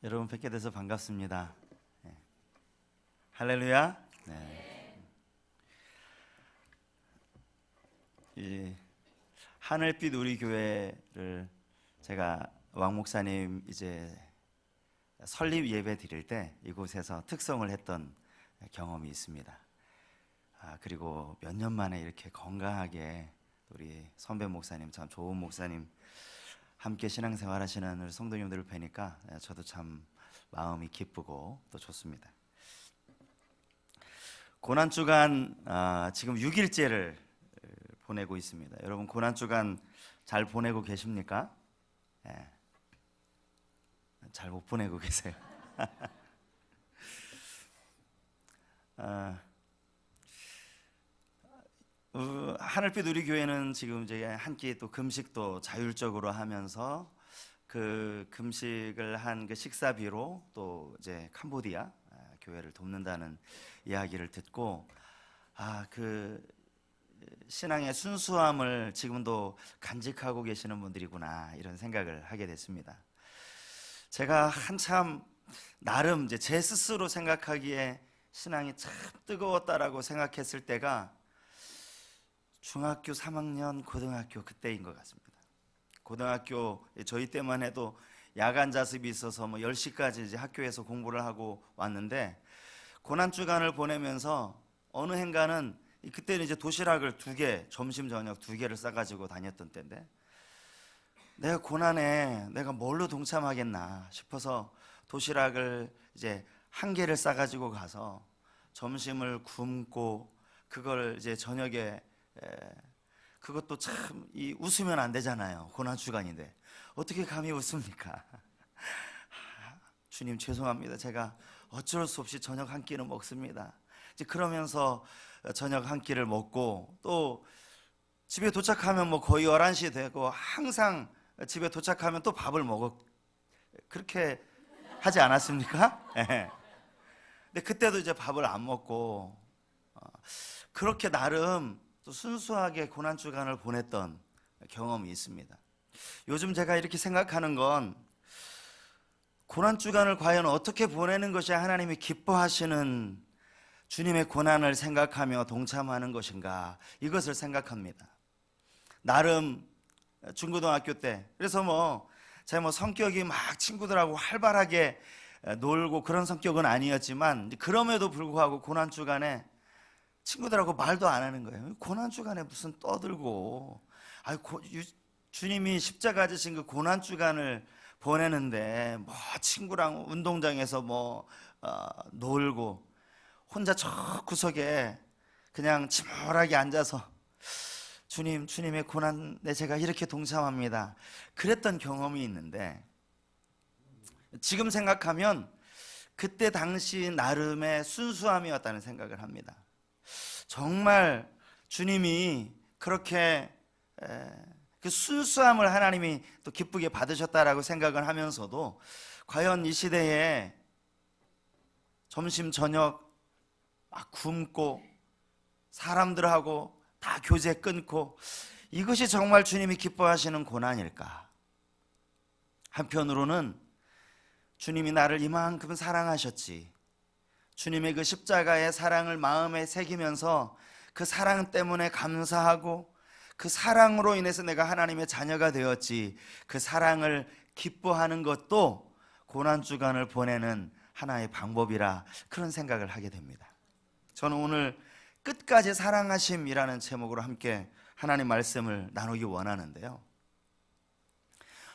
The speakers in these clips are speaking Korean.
여러분 뵙게 돼서 반갑습니다. 네. 할렐루야. 네. 이 하늘빛 우리 교회를 제가 왕 목사님 이제 설립 예배 드릴 때 이곳에서 특성을 했던 경험이 있습니다. 그리고 몇 년 만에 이렇게 건강하게 우리 선배 목사님, 참 좋은 목사님 함께 신앙생활 하시는 우리 성도님들을 뵈니까 저도 참 마음이 기쁘고 또 좋습니다. 고난주간 지금 6일째를 보내고 있습니다. 여러분 고난주간 잘 보내고 계십니까? 네. 잘 못 보내고 계세요. 하늘빛 우리 교회는 지금 이제 한 끼 또 금식도 자율적으로 하면서 그 금식을 한 그 식사비로 또 이제 캄보디아 교회를 돕는다는 이야기를 듣고 그 신앙의 순수함을 지금도 간직하고 계시는 분들이구나 이런 생각을 하게 됐습니다. 제가 한참 나름 이제 제 스스로 생각하기에 신앙이 참 뜨거웠다라고 생각했을 때가 중학교 3학년 고등학교 그때인 것 같습니다. 고등학교 저희 때만 해도 야간 자습이 있어서 10시까지 이제 학교에서 공부를 하고 왔는데 고난주간을 보내면서 어느 행가는 그때는 이제 도시락을 2개, 점심 저녁 2개를 싸가지고 다녔던 때인데 내가 고난에 내가 뭘로 동참하겠나 싶어서 도시락을 이제 1개를 싸가지고 가서 점심을 굶고 그걸 이제 저녁에 그것도 참 웃으면 안 되잖아요. 고난주간인데 어떻게 감히 웃습니까? 주님 죄송합니다. 제가 어쩔 수 없이 저녁 1끼는 먹습니다. 이제 그러면서 저녁 1끼를 먹고 또 집에 도착하면 거의 11시 되고 항상 집에 도착하면 또 밥을 먹어. 그렇게 하지 않았습니까? 네. 근데 그때도 이제 밥을 안 먹고 그렇게 나름 또 순수하게 고난주간을 보냈던 경험이 있습니다. 요즘 제가 이렇게 생각하는 건 고난주간을 과연 어떻게 보내는 것이 하나님이 기뻐하시는 주님의 고난을 생각하며 동참하는 것인가 이것을 생각합니다. 나름 중고등학교 때 그래서 제가 성격이 막 친구들하고 활발하게 놀고 그런 성격은 아니었지만 그럼에도 불구하고 고난주간에 친구들하고 말도 안 하는 거예요. 고난주간에 무슨 떠들고 주님이 십자가 지신 그 고난주간을 보내는데 친구랑 운동장에서 놀고 혼자 저 구석에 그냥 침울하게 앉아서 주님의 고난에 제가 이렇게 동참합니다 그랬던 경험이 있는데 지금 생각하면 그때 당시 나름의 순수함이었다는 생각을 합니다. 정말 주님이 그렇게 그 순수함을 하나님이 또 기쁘게 받으셨다라고 생각을 하면서도 과연 이 시대에 점심 저녁 굶고 사람들하고 다 교제 끊고 이것이 정말 주님이 기뻐하시는 고난일까? 한편으로는 주님이 나를 이만큼 사랑하셨지, 주님의 그 십자가의 사랑을 마음에 새기면서 그 사랑 때문에 감사하고 그 사랑으로 인해서 내가 하나님의 자녀가 되었지, 그 사랑을 기뻐하는 것도 고난주간을 보내는 하나의 방법이라 그런 생각을 하게 됩니다. 저는 오늘 끝까지 사랑하심이라는 제목으로 함께 하나님 말씀을 나누기 원하는데요,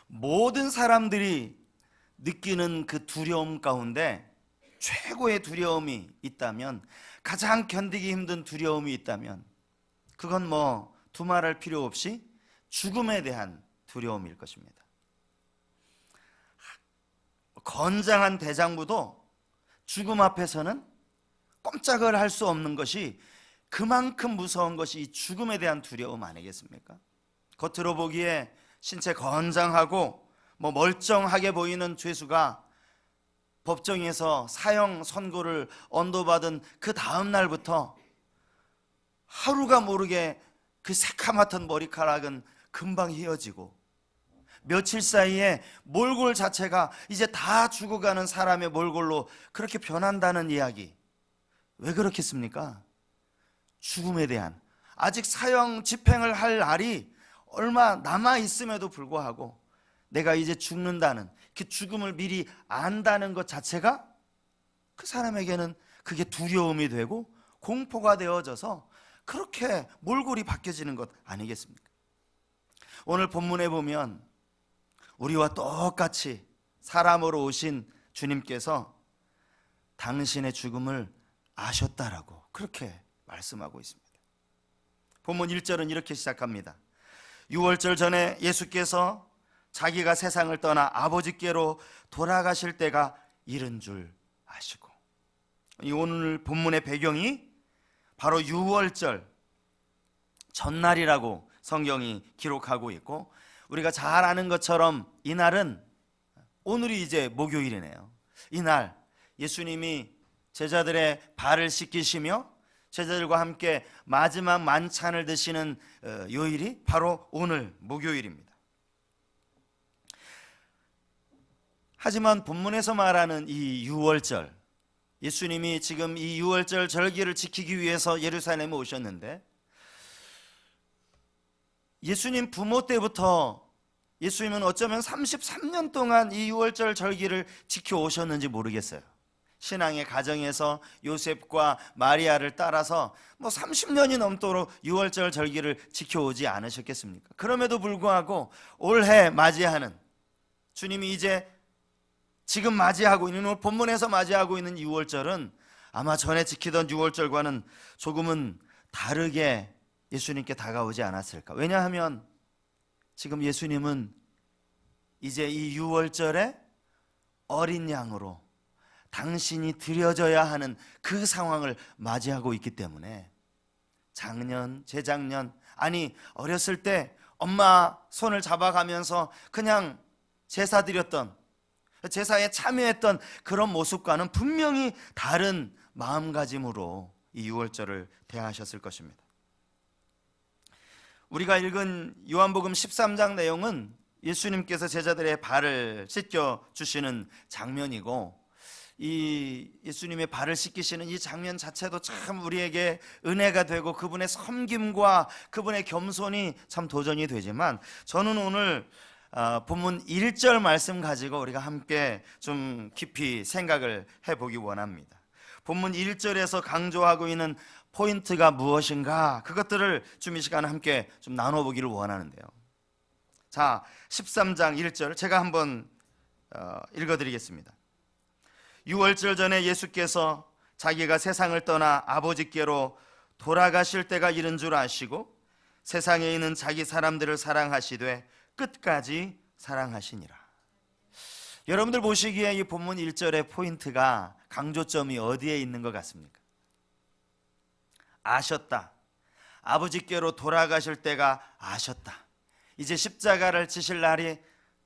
모든 사람들이 느끼는 그 두려움 가운데 최고의 두려움이 있다면, 가장 견디기 힘든 두려움이 있다면 그건 두말할 필요 없이 죽음에 대한 두려움일 것입니다. 건장한 대장부도 죽음 앞에서는 꼼짝을 할 수 없는 것이 그만큼 무서운 것이 이 죽음에 대한 두려움 아니겠습니까? 겉으로 보기에 신체 건장하고 멀쩡하게 보이는 죄수가 법정에서 사형 선고를 언도받은 그 다음 날부터 하루가 모르게 그 새카맣던 머리카락은 금방 휘어지고 며칠 사이에 몰골 자체가 이제 다 죽어가는 사람의 몰골로 그렇게 변한다는 이야기. 왜 그렇겠습니까? 죽음에 대한, 아직 사형 집행을 할 날이 얼마 남아 있음에도 불구하고 내가 이제 죽는다는, 그 죽음을 미리 안다는 것 자체가 그 사람에게는 그게 두려움이 되고 공포가 되어져서 그렇게 몰골이 바뀌어지는 것 아니겠습니까? 오늘 본문에 보면 우리와 똑같이 사람으로 오신 주님께서 당신의 죽음을 아셨다라고 그렇게 말씀하고 있습니다. 본문 1절은 이렇게 시작합니다. 유월절 전에 예수께서 자기가 세상을 떠나 아버지께로 돌아가실 때가 이른 줄 아시고, 이 오늘 본문의 배경이 바로 유월절 전날이라고 성경이 기록하고 있고, 우리가 잘 아는 것처럼 이날은, 오늘이 이제 목요일이네요. 이날 예수님이 제자들의 발을 씻기시며 제자들과 함께 마지막 만찬을 드시는 요일이 바로 오늘 목요일입니다. 하지만 본문에서 말하는 이 유월절, 예수님이 지금 이 유월절 절기를 지키기 위해서 예루살렘에 오셨는데, 예수님 부모 때부터 예수님은 어쩌면 33년 동안 이 유월절 절기를 지켜오셨는지 모르겠어요. 신앙의 가정에서 요셉과 마리아를 따라서 30년이 넘도록 유월절 절기를 지켜오지 않으셨겠습니까? 그럼에도 불구하고 올해 맞이하는, 주님이 이제 지금 맞이하고 있는, 오늘 본문에서 맞이하고 있는 유월절은 아마 전에 지키던 유월절과는 조금은 다르게 예수님께 다가오지 않았을까? 왜냐하면 지금 예수님은 이제 이 유월절에 어린 양으로 당신이 드려져야 하는 그 상황을 맞이하고 있기 때문에, 작년, 재작년, 아니 어렸을 때 엄마 손을 잡아가면서 그냥 제사 드렸던, 제사에 참여했던 그런 모습과는 분명히 다른 마음가짐으로 이 유월절을 대하셨을 것입니다. 우리가 읽은 요한복음 13장 내용은 예수님께서 제자들의 발을 씻겨 주시는 장면이고, 이 예수님의 발을 씻기시는 이 장면 자체도 참 우리에게 은혜가 되고 그분의 섬김과 그분의 겸손이 참 도전이 되지만, 저는 오늘 본문 1절 말씀 가지고 우리가 함께 좀 깊이 생각을 해보기 원합니다. 본문 1절에서 강조하고 있는 포인트가 무엇인가, 그것들을 좀 이 시간에 함께 좀 나눠보기를 원하는데요. 자, 13장 1절 제가 한번 읽어드리겠습니다. 유월절 전에 예수께서 자기가 세상을 떠나 아버지께로 돌아가실 때가 이른 줄 아시고 세상에 있는 자기 사람들을 사랑하시되 끝까지 사랑하시니라. 여러분들 보시기에 이 본문 1절의 포인트가, 강조점이 어디에 있는 것 같습니까? 아셨다. 아버지께로 돌아가실 때가 아셨다. 이제 십자가를 지실 날이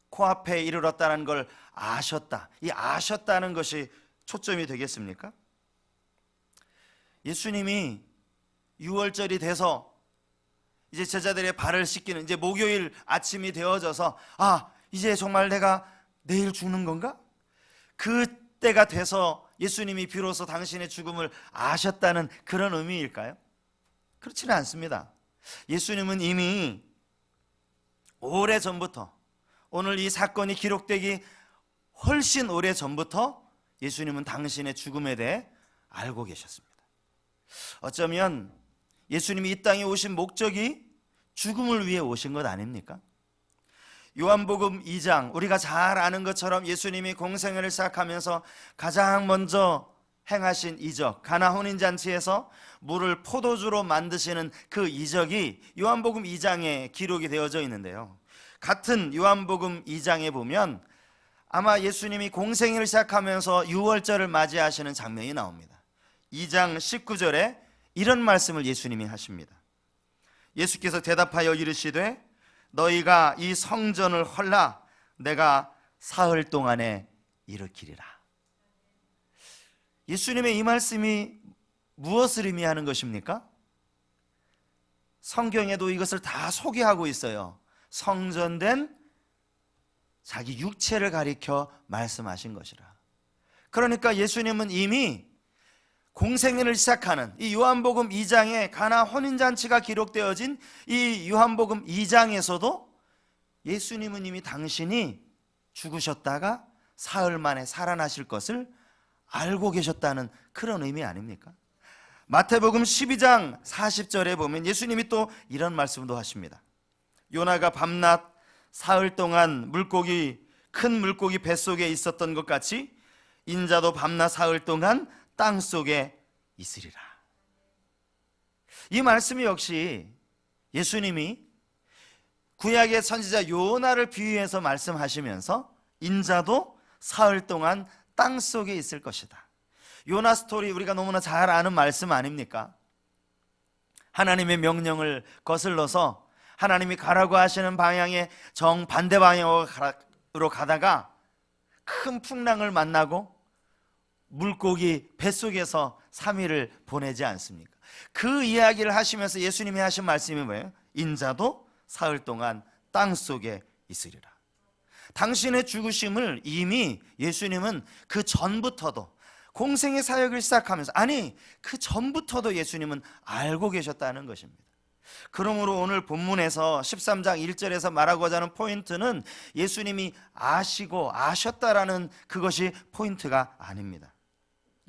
코앞에 이르렀다는 걸 아셨다. 이 아셨다는 것이 초점이 되겠습니까? 예수님이 유월절이 돼서 이제 제자들의 발을 씻기는, 이제 목요일 아침이 되어져서, 이제 정말 내가 내일 죽는 건가? 그때가 돼서 예수님이 비로소 당신의 죽음을 아셨다는 그런 의미일까요? 그렇지는 않습니다. 예수님은 이미 오래전부터, 오늘 이 사건이 기록되기 훨씬 오래전부터 예수님은 당신의 죽음에 대해 알고 계셨습니다. 어쩌면 예수님이 이 땅에 오신 목적이 죽음을 위해 오신 것 아닙니까? 요한복음 2장, 우리가 잘 아는 것처럼 예수님이 공생애를 시작하면서 가장 먼저 행하신 이적, 가나 혼인잔치에서 물을 포도주로 만드시는 그 이적이 요한복음 2장에 기록이 되어져 있는데요, 같은 요한복음 2장에 보면 아마 예수님이 공생애를 시작하면서 유월절을 맞이하시는 장면이 나옵니다. 2장 19절에 이런 말씀을 예수님이 하십니다. 예수께서 대답하여 이르시되 너희가 이 성전을 헐라 내가 사흘 동안에 일으키리라. 예수님의 이 말씀이 무엇을 의미하는 것입니까? 성경에도 이것을 다 소개하고 있어요. 성전된 자기 육체를 가리켜 말씀하신 것이라. 그러니까 예수님은 이미 공생애를 시작하는 이 요한복음 2장에 가나 혼인잔치가 기록되어진 이 요한복음 2장에서도 예수님은 이미 당신이 죽으셨다가 사흘 만에 살아나실 것을 알고 계셨다는 그런 의미 아닙니까? 마태복음 12장 40절에 보면 예수님이 또 이런 말씀도 하십니다. 요나가 밤낮 사흘 동안 큰 물고기 뱃속에 있었던 것 같이 인자도 밤낮 사흘 동안 땅 속에 있으리라. 이 말씀이 역시 예수님이 구약의 선지자 요나를 비유해서 말씀하시면서 인자도 사흘 동안 땅 속에 있을 것이다. 요나 스토리 우리가 너무나 잘 아는 말씀 아닙니까? 하나님의 명령을 거슬러서 하나님이 가라고 하시는 방향의 정반대 방향으로 가다가 큰 풍랑을 만나고 물고기 뱃속에서 3일을 보내지 않습니까? 그 이야기를 하시면서 예수님이 하신 말씀이 뭐예요? 인자도 사흘 동안 땅 속에 있으리라. 당신의 죽으심을 이미 예수님은 그 전부터도 공생의 사역을 시작하면서, 아니 그 전부터도 예수님은 알고 계셨다는 것입니다. 그러므로 오늘 본문에서 13장 1절에서 말하고자 하는 포인트는 예수님이 아시고 아셨다라는 그것이 포인트가 아닙니다.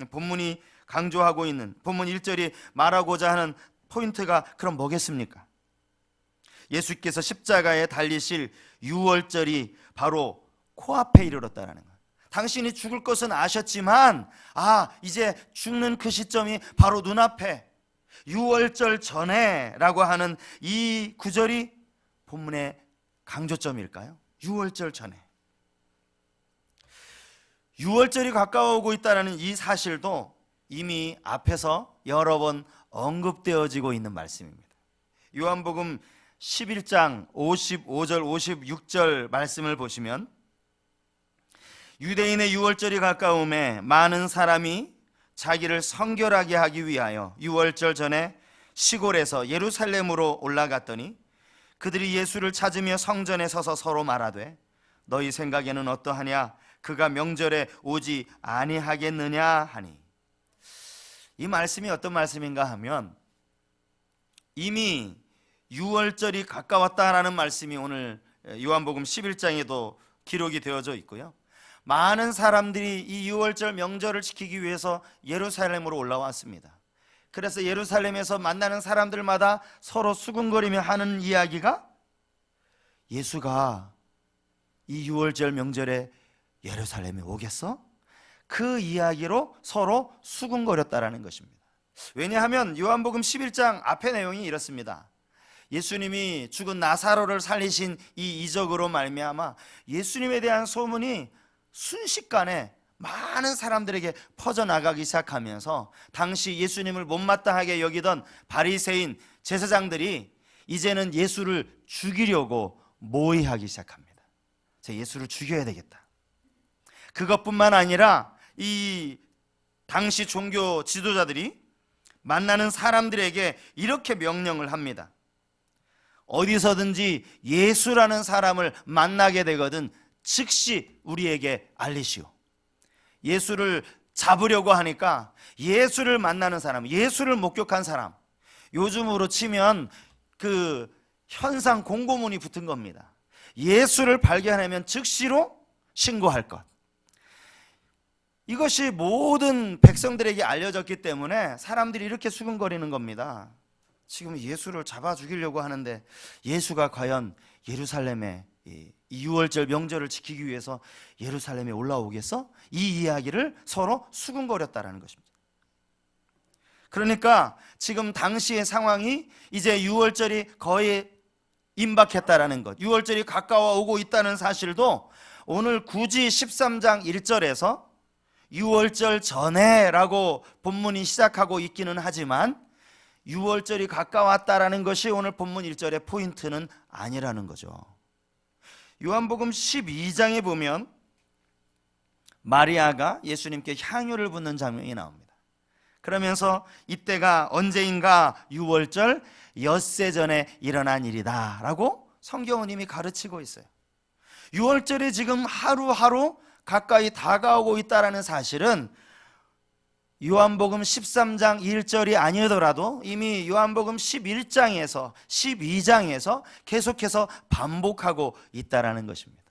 본문이 강조하고 있는 본문 1절이 말하고자 하는 포인트가 그럼 뭐겠습니까? 예수께서 십자가에 달리실 유월절이 바로 코앞에 이르렀다라는 거예요. 당신이 죽을 것은 아셨지만 이제 죽는 그 시점이 바로 눈앞에, 유월절 전에 라고 하는 이 구절이 본문의 강조점일까요? 유월절 전에. 유월절이 가까워오고 있다는 이 사실도 이미 앞에서 여러 번 언급되어지고 있는 말씀입니다. 요한복음 11장 55절 56절 말씀을 보시면, 유대인의 유월절이 가까움에 많은 사람이 자기를 성결하게 하기 위하여 유월절 전에 시골에서 예루살렘으로 올라갔더니 그들이 예수를 찾으며 성전에 서서 서로 말하되 너희 생각에는 어떠하냐? 그가 명절에 오지 아니하겠느냐 하니. 이 말씀이 어떤 말씀인가 하면, 이미 유월절이 가까웠다라는 말씀이 오늘 요한복음 11장에도 기록이 되어져 있고요, 많은 사람들이 이 유월절 명절을 지키기 위해서 예루살렘으로 올라왔습니다. 그래서 예루살렘에서 만나는 사람들마다 서로 수군거리며 하는 이야기가, 예수가 이 유월절 명절에 예루살렘에 오겠어? 그 이야기로 서로 수군거렸다라는 것입니다. 왜냐하면 요한복음 11장 앞의 내용이 이렇습니다. 예수님이 죽은 나사로를 살리신 이 이적으로 말미암아 예수님에 대한 소문이 순식간에 많은 사람들에게 퍼져나가기 시작하면서 당시 예수님을 못마땅하게 여기던 바리새인 제사장들이 이제는 예수를 죽이려고 모의하기 시작합니다. 예수를 죽여야 되겠다. 그것뿐만 아니라 이 당시 종교 지도자들이 만나는 사람들에게 이렇게 명령을 합니다. 어디서든지 예수라는 사람을 만나게 되거든 즉시 우리에게 알리시오. 예수를 잡으려고 하니까 예수를 만나는 사람, 예수를 목격한 사람, 요즘으로 치면 그 현상 공고문이 붙은 겁니다. 예수를 발견하면 즉시로 신고할 것. 이것이 모든 백성들에게 알려졌기 때문에 사람들이 이렇게 수근거리는 겁니다. 지금 예수를 잡아 죽이려고 하는데 예수가 과연 예루살렘에 이 유월절 명절을 지키기 위해서 예루살렘에 올라오겠어? 이 이야기를 서로 수근거렸다라는 것입니다. 그러니까 지금 당시의 상황이 이제 유월절이 거의 임박했다라는 것, 유월절이 가까워 오고 있다는 사실도 오늘 굳이 13장 1절에서 유월절 전에 라고 본문이 시작하고 있기는 하지만 유월절이 가까웠다라는 것이 오늘 본문 1절의 포인트는 아니라는 거죠. 요한복음 12장에 보면 마리아가 예수님께 향유를 붓는 장면이 나옵니다. 그러면서 이때가 언제인가? 유월절 엿새 전에 일어난 일이다 라고 성경은 이미 가르치고 있어요. 유월절이 지금 하루하루 가까이 다가오고 있다는 사실은 요한복음 13장 1절이 아니더라도 이미 요한복음 11장에서 12장에서 계속해서 반복하고 있다는 것입니다.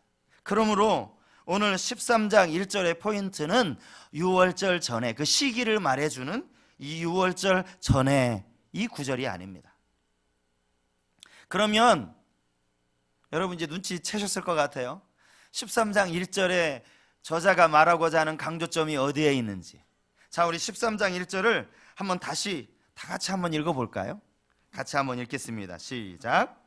그러므로 오늘 13장 1절의 포인트는 유월절 전에, 그 시기를 말해주는 이 유월절 전에 이 구절이 아닙니다. 그러면 여러분 이제 눈치채셨을 것 같아요. 13장 1절에 저자가 말하고자 하는 강조점이 어디에 있는지. 자, 우리 13장 1절을 한번 다시 다 같이 한번 읽어볼까요? 같이 한번 읽겠습니다. 시작.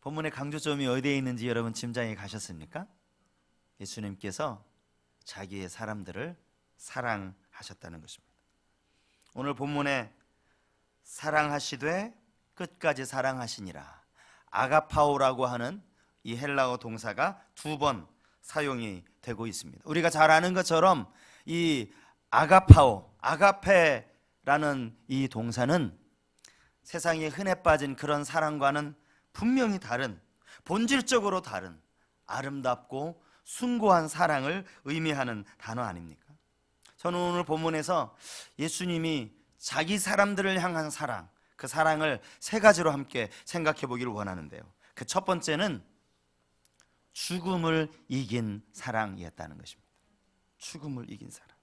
본문의 강조점이 어디에 있는지 여러분 짐작이 가셨습니까? 예수님께서 자기의 사람들을 사랑하셨다는 것입니다. 오늘 본문에 사랑하시되 끝까지 사랑하시니라, 아가파오라고 하는 이 헬라어 동사가 2번 사용이 되고 있습니다. 우리가 잘 아는 것처럼 이 아가파오, 아가페라는 이 동사는 세상에 흔해 빠진 그런 사랑과는 분명히 다른, 본질적으로 다른 아름답고 숭고한 사랑을 의미하는 단어 아닙니까? 저는 오늘 본문에서 예수님이 자기 사람들을 향한 사랑, 그 사랑을 세 가지로 함께 생각해 보기를 원하는데요. 그 첫 번째는 죽음을 이긴 사랑이었다는 것입니다. 죽음을 이긴 사랑.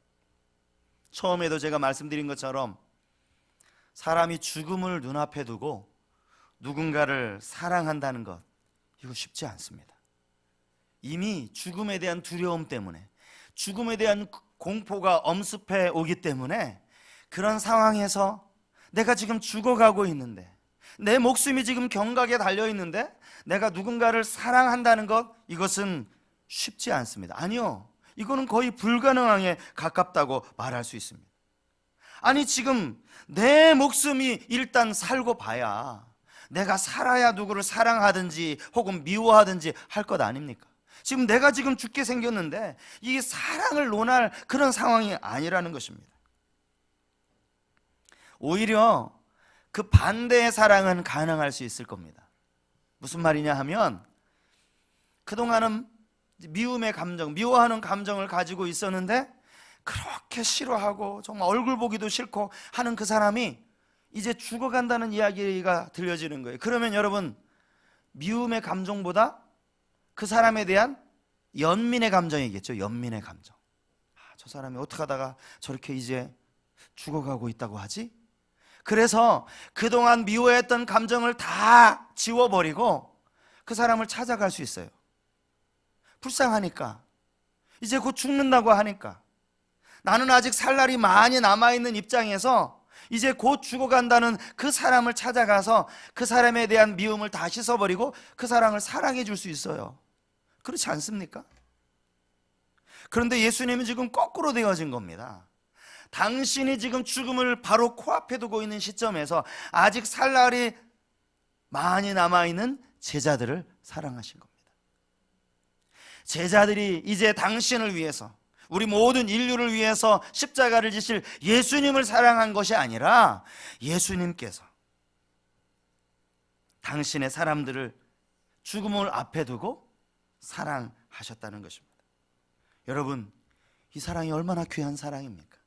처음에도 제가 말씀드린 것처럼 사람이 죽음을 눈앞에 두고 누군가를 사랑한다는 것, 이거 쉽지 않습니다. 이미 죽음에 대한 두려움 때문에, 죽음에 대한 공포가 엄습해 오기 때문에 그런 상황에서 내가 지금 죽어가고 있는데, 내 목숨이 지금 경각에 달려 있는데 내가 누군가를 사랑한다는 것, 이것은 쉽지 않습니다. 아니요, 이거는 거의 불가능하게 가깝다고 말할 수 있습니다. 아니, 지금 내 목숨이 일단 살고 봐야 내가 살아야 누구를 사랑하든지 혹은 미워하든지 할 것 아닙니까? 지금 내가 지금 죽게 생겼는데 이 사랑을 논할 그런 상황이 아니라는 것입니다. 오히려 그 반대의 사랑은 가능할 수 있을 겁니다. 무슨 말이냐 하면, 그동안은 미움의 감정, 미워하는 감정을 가지고 있었는데 그렇게 싫어하고 정말 얼굴 보기도 싫고 하는 그 사람이 이제 죽어간다는 이야기가 들려지는 거예요. 그러면 여러분, 미움의 감정보다 그 사람에 대한 연민의 감정이겠죠. 연민의 감정. 저 사람이 어떻게 하다가 저렇게 이제 죽어가고 있다고 하지? 그래서 그동안 미워했던 감정을 다 지워버리고 그 사람을 찾아갈 수 있어요. 불쌍하니까, 이제 곧 죽는다고 하니까, 나는 아직 살 날이 많이 남아있는 입장에서 이제 곧 죽어간다는 그 사람을 찾아가서 그 사람에 대한 미움을 다 씻어버리고 그 사람을 사랑해 줄 수 있어요. 그렇지 않습니까? 그런데 예수님은 지금 거꾸로 되어진 겁니다. 당신이 지금 죽음을 바로 코앞에 두고 있는 시점에서 아직 살 날이 많이 남아있는 제자들을 사랑하신 겁니다. 제자들이 이제 당신을 위해서, 우리 모든 인류를 위해서 십자가를 지실 예수님을 사랑한 것이 아니라 예수님께서 당신의 사람들을 죽음을 앞에 두고 사랑하셨다는 것입니다. 여러분, 이 사랑이 얼마나 귀한 사랑입니까?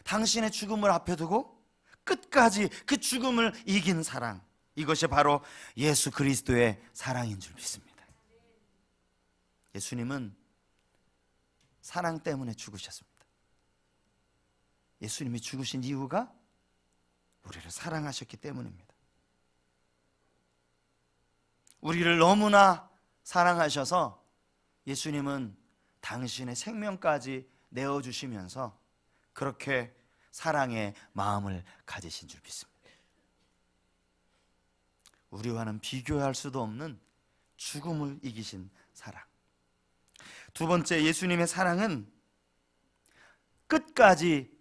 당신의 죽음을 앞에 두고 끝까지 그 죽음을 이긴 사랑, 이것이 바로 예수 그리스도의 사랑인 줄 믿습니다. 예수님은 사랑 때문에 죽으셨습니다. 예수님이 죽으신 이유가 우리를 사랑하셨기 때문입니다. 우리를 너무나 사랑하셔서 예수님은 당신의 생명까지 내어주시면서 그렇게 사랑의 마음을 가지신 줄 믿습니다. 우리와는 비교할 수도 없는 죽음을 이기신 사랑. 두 번째, 예수님의 사랑은 끝까지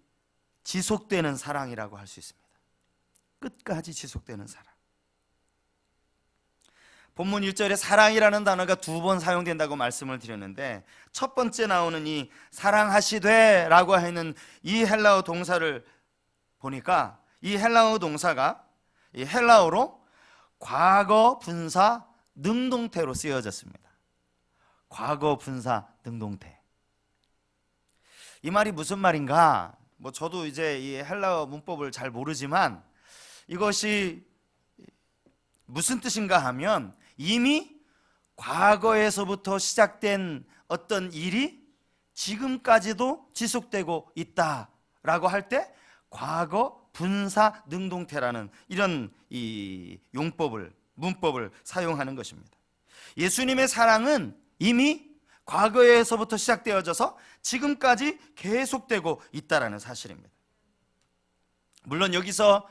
지속되는 사랑이라고 할 수 있습니다. 끝까지 지속되는 사랑. 본문 1절에 사랑이라는 단어가 2번 사용된다고 말씀을 드렸는데, 첫 번째 나오는 이 사랑하시되 라고 하는 이 헬라어 동사를 보니까 이 헬라어 동사가 이 헬라어로 과거 분사 능동태로 쓰여졌습니다. 과거 분사 능동태. 이 말이 무슨 말인가? 저도 이제 이 헬라어 문법을 잘 모르지만 이것이 무슨 뜻인가 하면, 이미 과거에서부터 시작된 어떤 일이 지금까지도 지속되고 있다라고 할 때 과거 분사 능동태라는 이런 이 문법을 사용하는 것입니다. 예수님의 사랑은 이미 과거에서부터 시작되어져서 지금까지 계속되고 있다라는 사실입니다. 물론 여기서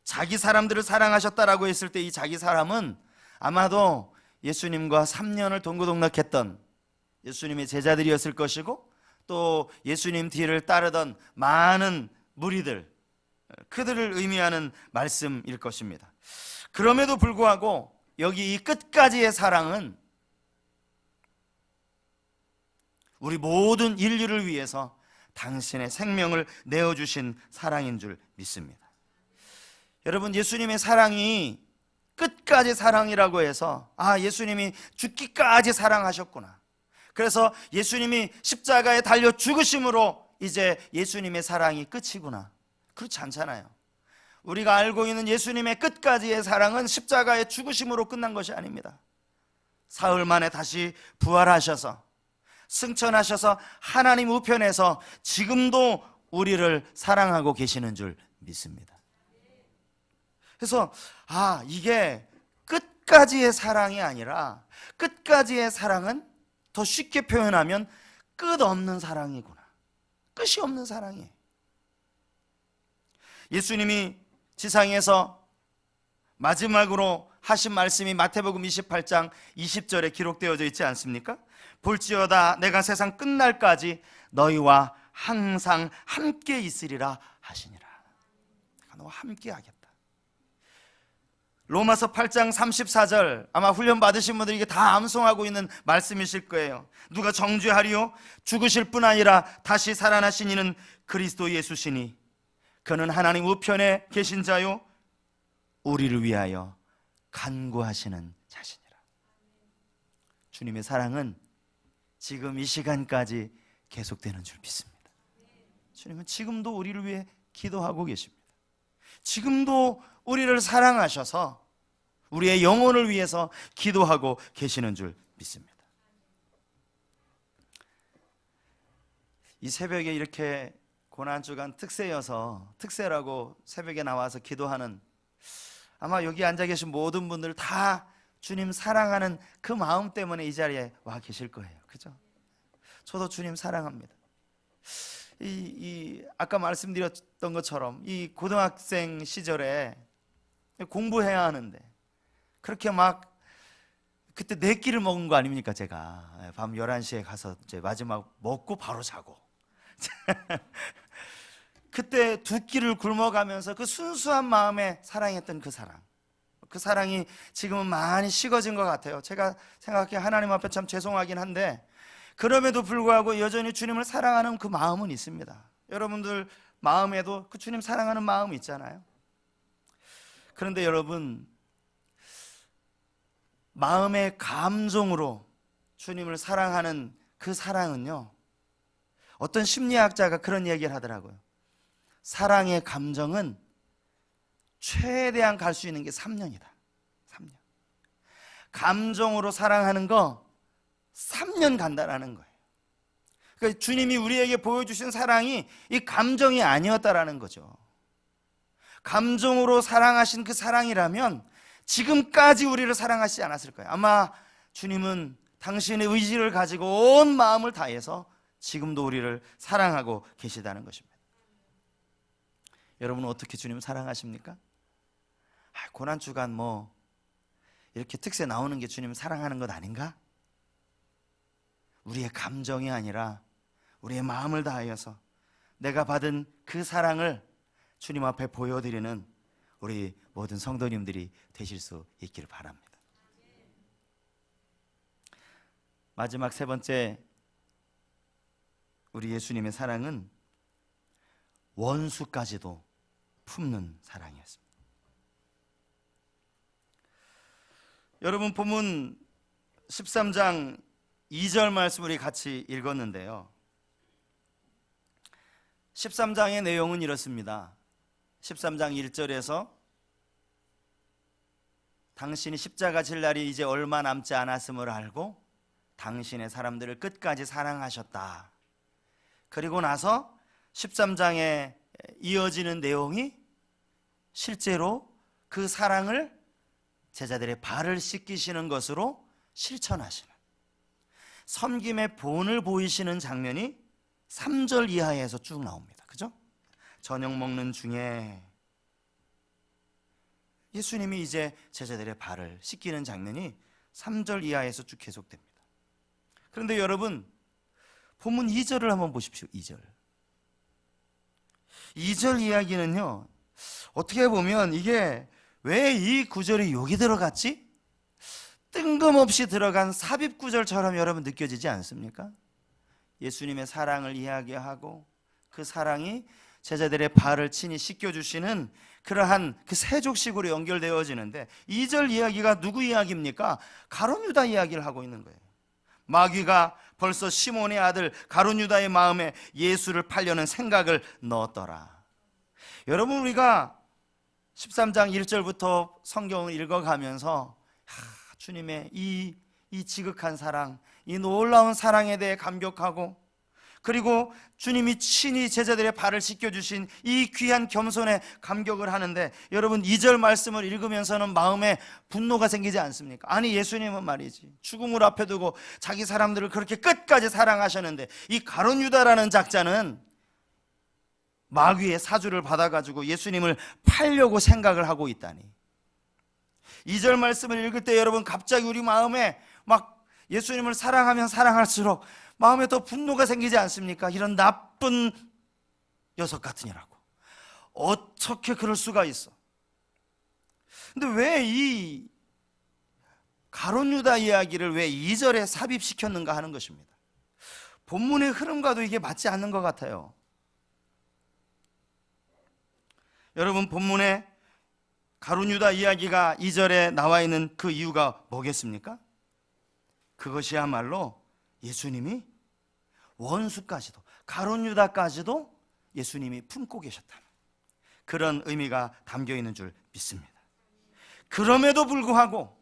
자기 사람들을 사랑하셨다라고 했을 때 이 자기 사람은 아마도 예수님과 3년을 동고동락했던 예수님의 제자들이었을 것이고, 또 예수님 뒤를 따르던 많은 무리들, 그들을 의미하는 말씀일 것입니다. 그럼에도 불구하고 여기 이 끝까지의 사랑은 우리 모든 인류를 위해서 당신의 생명을 내어주신 사랑인 줄 믿습니다. 여러분, 예수님의 사랑이 끝까지 사랑이라고 해서 예수님이 죽기까지 사랑하셨구나, 그래서 예수님이 십자가에 달려 죽으심으로 이제 예수님의 사랑이 끝이구나, 그렇지 않잖아요. 우리가 알고 있는 예수님의 끝까지의 사랑은 십자가의 죽으심으로 끝난 것이 아닙니다. 사흘 만에 다시 부활하셔서 승천하셔서 하나님 우편에서 지금도 우리를 사랑하고 계시는 줄 믿습니다. 그래서 이게 끝까지의 사랑이 아니라, 끝까지의 사랑은 더 쉽게 표현하면 끝없는 사랑이구나, 끝이 없는 사랑이에요. 예수님이 지상에서 마지막으로 하신 말씀이 마태복음 28장 20절에 기록되어져 있지 않습니까? 볼지어다 내가 세상 끝날까지 너희와 항상 함께 있으리라 하시니라. 내가 너와 함께 하겠다. 로마서 8장 34절, 아마 훈련 받으신 분들이 이게 다 암송하고 있는 말씀이실 거예요. 누가 정죄하리요? 죽으실 뿐 아니라 다시 살아나신 이는 그리스도 예수시니 그는 하나님 우편에 계신 자요 우리를 위하여 간구하시는 자시니라. 주님의 사랑은 지금 이 시간까지 계속되는 줄 믿습니다. 주님은 지금도 우리를 위해 기도하고 계십니다. 지금도 우리를 사랑하셔서 우리의 영혼을 위해서 기도하고 계시는 줄 믿습니다. 이 새벽에 이렇게 고난주간 특세라고 새벽에 나와서 기도하는, 아마 여기 앉아 계신 모든 분들 다 주님 사랑하는 그 마음 때문에 이 자리에 와 계실 거예요. 그죠? 저도 주님 사랑합니다. 아까 말씀드렸던 것처럼 이 고등학생 시절에 공부해야 하는데 그렇게 막 그때 4끼를 먹은 거 아닙니까? 제가 밤 11시에 가서 이제 마지막 먹고 바로 자고 그때 2끼를 굶어가면서 그 순수한 마음에 사랑했던 그 사랑이 지금은 많이 식어진 것 같아요. 제가 생각해 하나님 앞에 참 죄송하긴 한데, 그럼에도 불구하고 여전히 주님을 사랑하는 그 마음은 있습니다. 여러분들 마음에도 그 주님 사랑하는 마음이 있잖아요. 그런데 여러분, 마음의 감정으로 주님을 사랑하는 그 사랑은요, 어떤 심리학자가 그런 얘기를 하더라고요. 사랑의 감정은 최대한 갈 수 있는 게 3년이다. 3년. 감정으로 사랑하는 거 3년 간다라는 거예요. 그러니까 주님이 우리에게 보여주신 사랑이 이 감정이 아니었다라는 거죠. 감정으로 사랑하신 그 사랑이라면 지금까지 우리를 사랑하시지 않았을 거예요. 아마 주님은 당신의 의지를 가지고 온 마음을 다해서 지금도 우리를 사랑하고 계시다는 것입니다. 여러분은 어떻게 주님 사랑하십니까? 고난주간 이렇게 특세 나오는 게 주님 사랑하는 것 아닌가? 우리의 감정이 아니라 우리의 마음을 다하여서 내가 받은 그 사랑을 주님 앞에 보여드리는 우리 모든 성도님들이 되실 수 있기를 바랍니다. 마지막 세 번째, 우리 예수님의 사랑은 원수까지도 품는 사랑이었습니다. 여러분, 본문 13장 2절 말씀 우리 같이 읽었는데요, 13장의 내용은 이렇습니다. 13장 1절에서 당신이 십자가 질 날이 이제 얼마 남지 않았음을 알고 당신의 사람들을 끝까지 사랑하셨다. 그리고 나서 13장에 이어지는 내용이 실제로 그 사랑을 제자들의 발을 씻기시는 것으로 실천하시는, 섬김의 본을 보이시는 장면이 3절 이하에서 쭉 나옵니다. 그죠? 저녁 먹는 중에 예수님이 이제 제자들의 발을 씻기는 장면이 3절 이하에서 쭉 계속됩니다. 그런데 여러분, 본문 2절을 한번 보십시오. 2절 이야기는요, 어떻게 보면 이게 왜 이 구절이 여기 들어갔지? 뜬금없이 들어간 삽입 구절처럼 여러분 느껴지지 않습니까? 예수님의 사랑을 이야기하고 그 사랑이 제자들의 발을 친히 씻겨주시는 그러한 그 세족식으로 연결되어지는데, 2절 이야기가 누구 이야기입니까? 가룟 유다 이야기를 하고 있는 거예요. 마귀가 벌써 시몬의 아들 가룟 유다의 마음에 예수를 팔려는 생각을 넣었더라. 여러분, 우리가 13장 1절부터 성경을 읽어가면서 주님의 이 지극한 사랑, 이 놀라운 사랑에 대해 감격하고, 그리고 주님이 친히 제자들의 발을 씻겨주신 이 귀한 겸손에 감격을 하는데, 여러분 2절 말씀을 읽으면서는 마음에 분노가 생기지 않습니까? 아니, 예수님은 말이지 죽음을 앞에 두고 자기 사람들을 그렇게 끝까지 사랑하셨는데 이 가룟 유다라는 작자는 마귀의 사주를 받아가지고 예수님을 팔려고 생각을 하고 있다니. 2절 말씀을 읽을 때 여러분, 갑자기 우리 마음에 막 예수님을 사랑하면 사랑할수록 마음에 더 분노가 생기지 않습니까? 이런 나쁜 녀석 같으니라고. 어떻게 그럴 수가 있어? 근데 왜 이 가룟 유다 이야기를 왜 2절에 삽입시켰는가 하는 것입니다. 본문의 흐름과도 이게 맞지 않는 것 같아요. 여러분, 본문에 가룟 유다 이야기가 2절에 나와 있는 그 이유가 뭐겠습니까? 그것이야말로 예수님이 원수까지도, 가룟 유다까지도 예수님이 품고 계셨다는 그런 의미가 담겨 있는 줄 믿습니다. 그럼에도 불구하고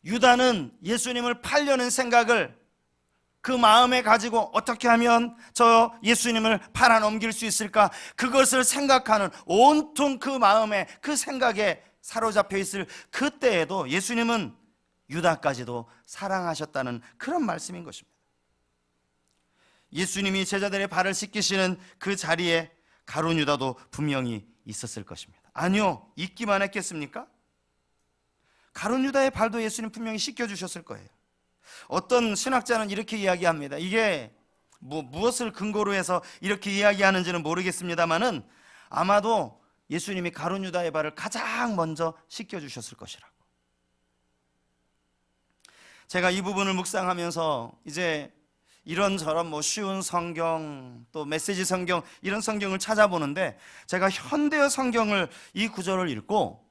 유다는 예수님을 팔려는 생각을 그 마음에 가지고 어떻게 하면 저 예수님을 팔아넘길 수 있을까, 그것을 생각하는 온통 그 마음에, 그 생각에 사로잡혀 있을 그때에도 예수님은 유다까지도 사랑하셨다는 그런 말씀인 것입니다. 예수님이 제자들의 발을 씻기시는 그 자리에 가룟 유다도 분명히 있었을 것입니다. 아니요, 있기만 했겠습니까? 가룟 유다의 발도 예수님 분명히 씻겨주셨을 거예요. 어떤 신학자는 이렇게 이야기합니다. 이게 무엇을 근거로 해서 이렇게 이야기하는지는 모르겠습니다만은 아마도 예수님이 가룟 유다의 발을 가장 먼저 씻겨주셨을 것이라고. 제가 이 부분을 묵상하면서 이제 이런저런 쉬운 성경, 또 메시지 성경, 이런 성경을 찾아보는데, 제가 현대어 성경을 이 구절을 읽고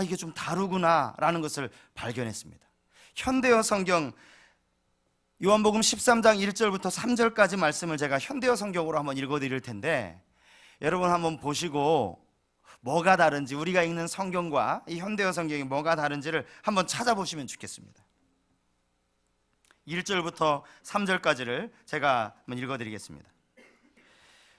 이게 좀 다르구나 라는 것을 발견했습니다. 현대어 성경 요한복음 13장 1절부터 3절까지 말씀을 제가 현대어 성경으로 한번 읽어드릴 텐데, 여러분 한번 보시고 뭐가 다른지, 우리가 읽는 성경과 이 현대어 성경이 뭐가 다른지를 한번 찾아보시면 좋겠습니다. 1절부터 3절까지를 제가 한번 읽어드리겠습니다.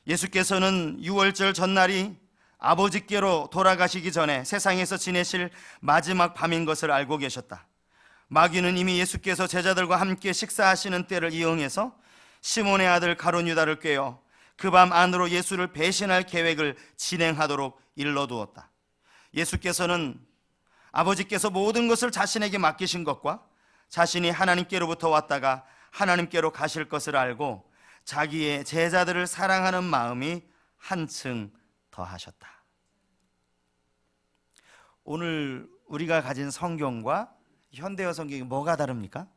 예수께서는 유월절 전날이 아버지께로 돌아가시기 전에 세상에서 지내실 마지막 밤인 것을 알고 계셨다. 마귀는 이미 예수께서 제자들과 함께 식사하시는 때를 이용해서 시몬의 아들 가룟 유다를 꾀어 그 밤 안으로 예수를 배신할 계획을 진행하도록 일러두었다. 예수께서는 아버지께서 모든 것을 자신에게 맡기신 것과 자신이 하나님께로부터 왔다가 하나님께로 가실 것을 알고 자기의 제자들을 사랑하는 마음이 한층 더하셨다. 오늘 우리가 가진 성경과 현대어 성경이 뭐가 다릅니까?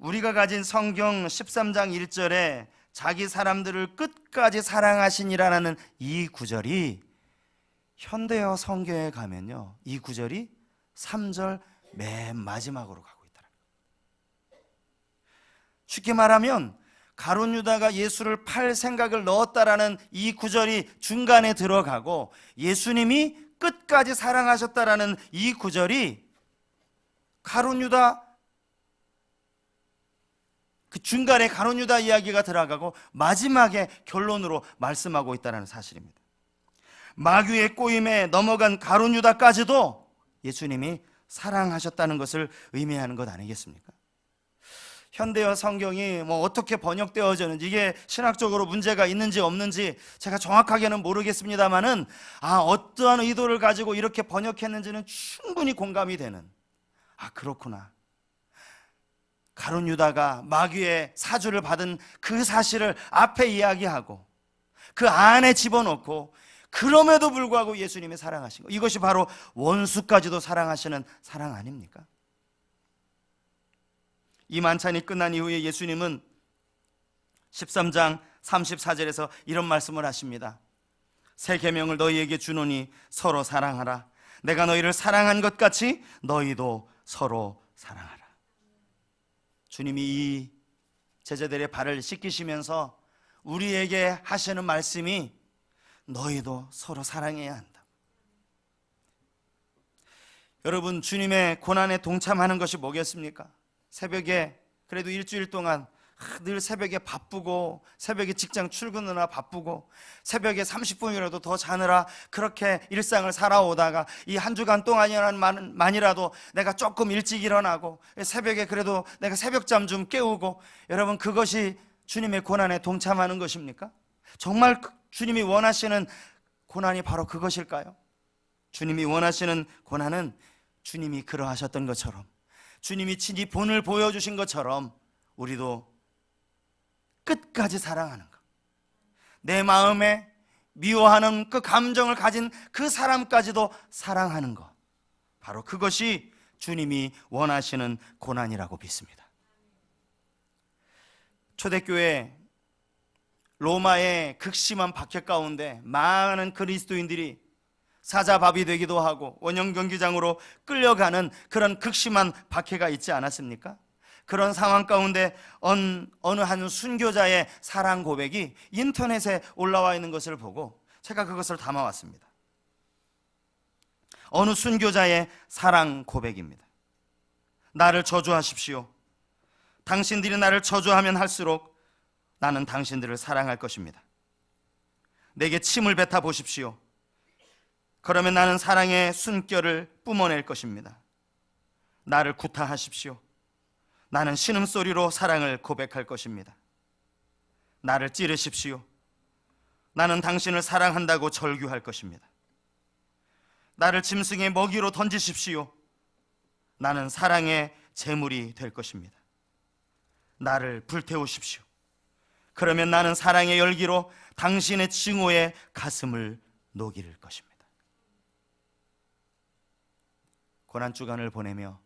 우리가 가진 성경 13장 1절에 자기 사람들을 끝까지 사랑하시니라는 이 구절이 현대어 성경에 가면요, 이 구절이 3절 맨 마지막으로 가고 있더라고요. 쉽게 말하면 가룟 유다가 예수를 팔 생각을 넣었다라는 이 구절이 중간에 들어가고, 예수님이 끝까지 사랑하셨다라는 이 구절이 가룟 유다, 그 중간에 가룟 유다 이야기가 들어가고 마지막에 결론으로 말씀하고 있다는 사실입니다. 마귀의 꼬임에 넘어간 가룟 유다까지도 예수님이 사랑하셨다는 것을 의미하는 것 아니겠습니까? 현대어 성경이 어떻게 번역되어졌는지, 이게 신학적으로 문제가 있는지 없는지 제가 정확하게는 모르겠습니다만은 어떠한 의도를 가지고 이렇게 번역했는지는 충분히 공감이 되는, 그렇구나, 가룟 유다가 마귀의 사주를 받은 그 사실을 앞에 이야기하고 그 안에 집어넣고, 그럼에도 불구하고 예수님이 사랑하신 것, 이것이 바로 원수까지도 사랑하시는 사랑 아닙니까? 이 만찬이 끝난 이후에 예수님은 13장 34절에서 이런 말씀을 하십니다. 새 계명을 너희에게 주노니 서로 사랑하라. 내가 너희를 사랑한 것 같이 너희도 서로 사랑하라. 주님이 이 제자들의 발을 씻기시면서 우리에게 하시는 말씀이 너희도 서로 사랑해야 한다. 여러분, 주님의 고난에 동참하는 것이 뭐겠습니까? 새벽에, 그래도 일주일 동안 늘 새벽에 바쁘고, 새벽에 직장 출근하느라 바쁘고, 새벽에 30분이라도 더 자느라 그렇게 일상을 살아오다가 이 한 주간 동안만이라도 내가 조금 일찍 일어나고 새벽에 그래도 내가 새벽잠 좀 깨우고, 여러분, 그것이 주님의 고난에 동참하는 것입니까? 정말 주님이 원하시는 고난이 바로 그것일까요? 주님이 원하시는 고난은 주님이 그러하셨던 것처럼, 주님이 친히 본을 보여주신 것처럼 우리도 끝까지 사랑하는 것, 내 마음에 미워하는 그 감정을 가진 그 사람까지도 사랑하는 것, 바로 그것이 주님이 원하시는 고난이라고 믿습니다. 초대교회 로마의 극심한 박해 가운데 많은 그리스도인들이 사자밥이 되기도 하고 원형 경기장으로 끌려가는 그런 극심한 박해가 있지 않았습니까? 그런 상황 가운데 어느 한 순교자의 사랑 고백이 인터넷에 올라와 있는 것을 보고 제가 그것을 담아왔습니다. 어느 순교자의 사랑 고백입니다. 나를 저주하십시오. 당신들이 나를 저주하면 할수록 나는 당신들을 사랑할 것입니다. 내게 침을 뱉어 보십시오. 그러면 나는 사랑의 숨결을 뿜어낼 것입니다. 나를 구타하십시오. 나는 신음소리로 사랑을 고백할 것입니다. 나를 찌르십시오. 나는 당신을 사랑한다고 절규할 것입니다. 나를 짐승의 먹이로 던지십시오. 나는 사랑의 제물이 될 것입니다. 나를 불태우십시오. 그러면 나는 사랑의 열기로 당신의 증오의 가슴을 녹일 것입니다. 고난주간을 보내며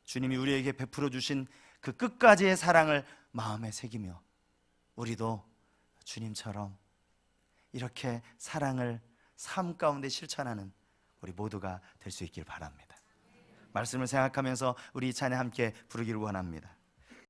주님이 우리에게 베풀어 주신 그 끝까지의 사랑을 마음에 새기며 우리도 주님처럼 이렇게 사랑을 삶 가운데 실천하는 우리 모두가 될 수 있길 바랍니다. 말씀을 생각하면서 우리 이 찬양 함께 부르기를 원합니다.